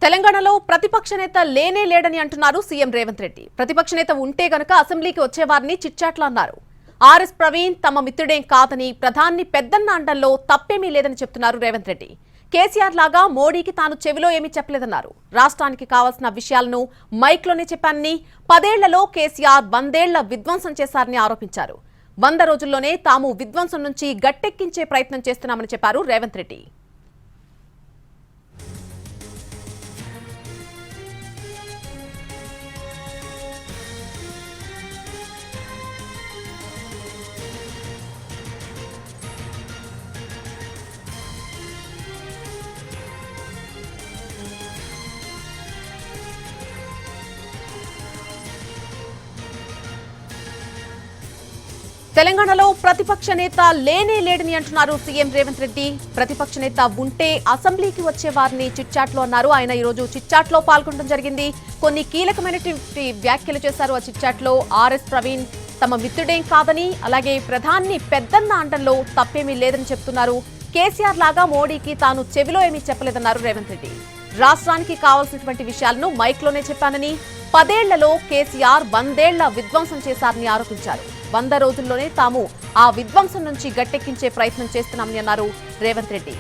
తెలంగాణలో ప్రతిపక్ష నేత లేనే లేడని అంటున్నారు సీఎం రేవంత్ రెడ్డి. ప్రతిపక్ష నేత ఉంటే గనక అసెంబ్లీకి వచ్చేవారిని చిట్చాట్లు అన్నారు. ఆర్ఎస్ ప్రవీణ్ తమ మిత్రుడేం కాదని, ప్రధాని పెద్దన్న అండంలో తప్పేమీ లేదని చెప్తున్నారు రేవంత్ రెడ్డి. కేసీఆర్ లాగా మోడీకి తాను చెవిలో ఏమీ చెప్పలేదన్నారు. రాష్ట్రానికి కావాల్సిన విషయాలను మైక్లోనే చెప్పానని, 10 ఏళ్లలో కేసీఆర్ 100 ఏళ్ల విధ్వంసం చేశారని ఆరోపించారు. 100 రోజుల్లోనే తాము విధ్వంసం నుంచి గట్టెక్కించే ప్రయత్నం చేస్తున్నామని చెప్పారు రేవంత్ రెడ్డి. తెలంగాణలో ప్రతిపక్ష నేత లేనే లేడని అంటున్నారు సీఎం రేవంత్ రెడ్డి. ప్రతిపక్ష నేత ఉంటే అసెంబ్లీకి వచ్చే వారిని చిట్చాట్లో అన్నారు. ఆయన ఈ రోజు చిట్చాట్లో పాల్గొనడం జరిగింది. కొన్ని కీలకమైనటువంటి వ్యాఖ్యలు చేశారు. ఆ చిట్చాట్లో ఆర్ఎస్ ప్రవీణ్ తమ మిత్రుడేం కాదని, అలాగే ప్రధాని పెద్దన్న అండంలో తప్పేమీ లేదని చెప్తున్నారు. కేసీఆర్ లాగా మోడీకి తాను చెవిలో ఏమీ చెప్పలేదన్నారు రేవంత్ రెడ్డి. రాష్ట్రానికి కావాల్సినటువంటి విషయాలను మైక్లోనే చెప్పానని, 10 ఏళ్లలో కేసీఆర్ 100 ఏళ్ల విధ్వంసం చేశారని ఆరోపించారు. 100 రోజుల్లోనే తాము ఆ విధ్వంసం నుంచి గట్టెక్కించే ప్రయత్నం చేస్తున్నామని అన్నారు రేవంత్ రెడ్డి.